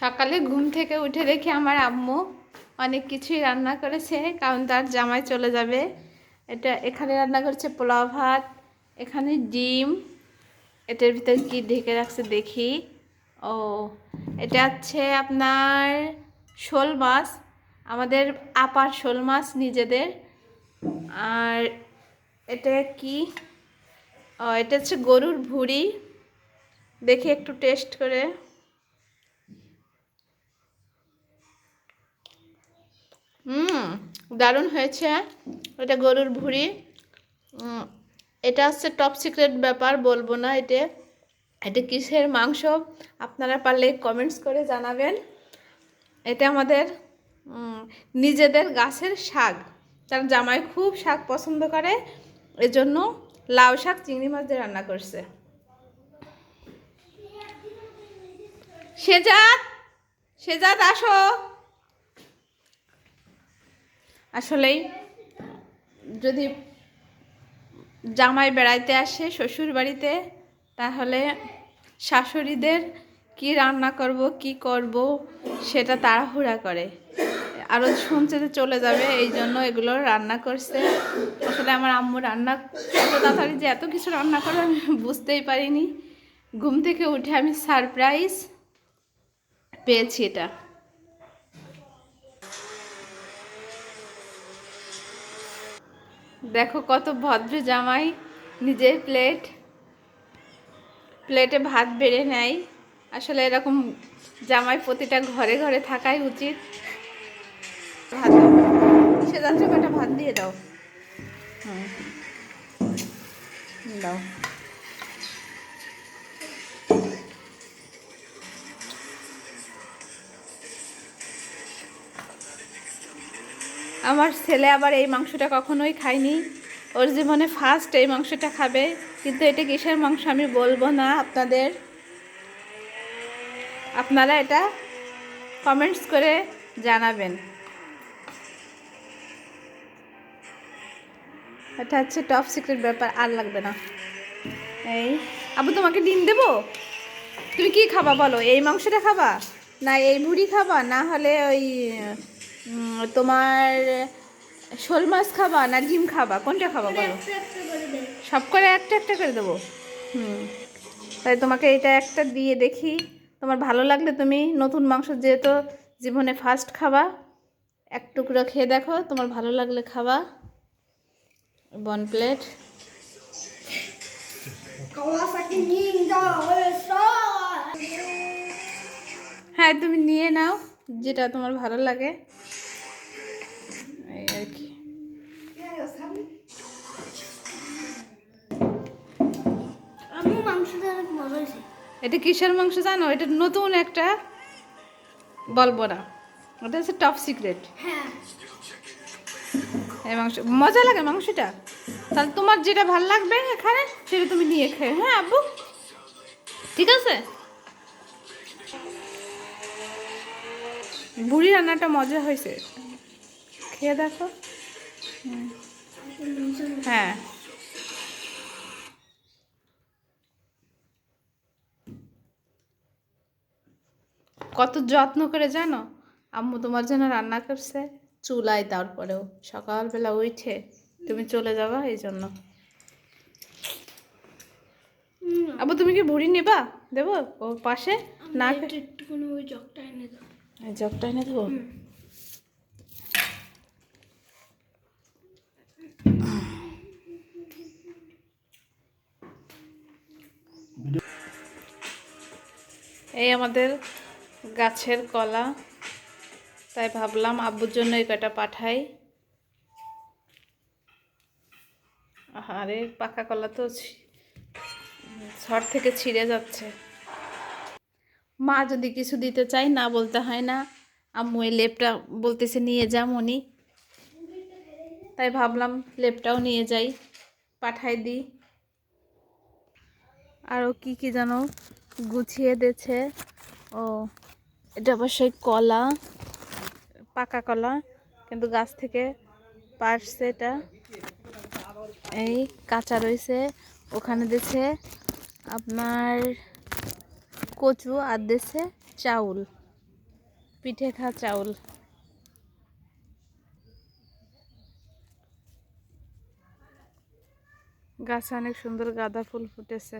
সকালে ঘুম থেকে উঠে দেখি আমার আম্মু অনেক কিছুই রান্না করেছে, কারণ তার জামাই চলে যাবে। এখানে রান্না করেছে পোলাও ভাত, এখানে ডিম, এটার ভিতরে কি ঢেকে রাখছে দেখি। ও, এটা হচ্ছে আপনার শোল মাছ, আমাদের আপার শোল মাছ নিজেদের। আর এটা কি, ও এটা হচ্ছে গরুর ভুঁড়ি। দেখি একটু টেস্ট করে। দারুণ হয়েছে। এটা গরুর ভুঁড়ি। এটা হচ্ছে টপ সিক্রেট ব্যাপার, বলবো না এটা এটা কিসের মাংস, আপনারা পারলে কমেন্টস করে জানাবেন। এটা আমাদের নিজেদের গাছের শাক। তার জামাই খুব শাক পছন্দ করে, এজন্য লাউ শাক চিংড়ি মাছ দিয়ে রান্না করছে। সেজাত, সেজাত আসো। আসলেই যদি জামাই বেড়াইতে আসে শ্বশুর বাড়িতে, তাহলে শাশুড়িদের কি রান্না করব কি করব সেটা তাড়াহুড়া করে, আরও শুনছে যে চলে যাবে, এই জন্য এগুলো রান্না করছে। আসলে আমার আম্মু রান্না এত তাড়াতাড়ি যে এত কিছু রান্না করে আমি বুঝতেই পারিনি। ঘুম থেকে উঠে আমি সারপ্রাইজ পেয়েছি এটা। দেখো কত ভদ্র জামাই, নিজের প্লেটে ভাত বেড়ে নেয়। আসলে এরকম জামাই প্রতিটা ঘরে ঘরে থাকাই উচিত। ভাত দাও, সে যাচ্ছে কটা ভাত দিয়ে দাও। দাও। আমার ছেলে আবার এই মাংসটা কখনোই খায়নি, ওর জীবনে ফার্স্ট এই মাংসটা খাবে। কিন্তু এটা কিসের মাংস আমি বলবো না আপনাদের, আপনারা এটা কমেন্টস করে জানাবেন। এটা হচ্ছে টপ সিক্রেট ব্যাপার, আর লাগবে না। এই আবু তোমাকে ডিম দেবো, তুমি কি খাবা বলো? এই মাংসটা খাবা, না এই ভুড়ি খাবা, না হলে ওই তোমার শোল মাছ খাবা, না ডিম খাবা, কোনটা খাবা বলো? সব করে একটা একটা করে দেবো। তাই তোমাকে এটা একটা দিয়ে দেখি, তোমার ভালো লাগলে তুমি নতুন মাংস যেহেতু জীবনে ফার্স্ট খাবা, এক টুকরো খেয়ে দেখো, তোমার ভালো লাগলে খাবা। বন প্লেট। হ্যাঁ, তুমি নিয়ে নাও যেটা তোমার ভালো লাগে, এই আর কি। এটা কিসের মাংস জানো? এটা নতুন একটা, বলবো না, ওটা হচ্ছে টপ সিক্রেট। এই মাংস মজা লাগে মাংসটা। তাহলে তোমার যেটা ভালো লাগবে এখানে সেটা তুমি নিয়ে খেয়ে। হ্যাঁ আব্বু, ঠিক আছে। বুড়ি রান্নাটা মজা হয়েছে, খেয়ে দেখো। হ্যাঁ, কত যত্ন করে জানো আম্মু তোমার জন্য রান্না করছে চুলায়, তারপরেও সকালবেলা উঠে তুমি চলে যাবা এই জন্য। আব্বু তুমি কি ভুড়ি নেবা? দেবো ও পাশে না, একটুখানি ওই জগটা এনে দাও। জগটা এনে দেবো। এই আমাদের গাছের কলা, তাই ভাবলাম আব্বুর জন্য এই কটা পাঠাই। আরে পাকা কলা তো ঝড় থেকে ছিঁড়ে যাচ্ছে। মা যদি কিছু দিতে চাই না বলতে হয় না, আম্মু এই লেপটা বলতেছে নিয়ে যা মনি, তাই ভাবলাম লেপটাও নিয়ে যাই, পাঠাই দিই। আরও কি কি যেন গুছিয়ে দিয়েছে। ও, এটা অবশ্যই কলা, পাকা কলা, কিন্তু গাছ থেকে পারছে এটা। এই কাঁচা রয়েছে, ওখানে দিয়েছে আপনার কচু আর দিয়েছে চাউল। পিঠে খা চাউল। গাছে অনেক সুন্দর গাঁদা ফুল ফুটেছে।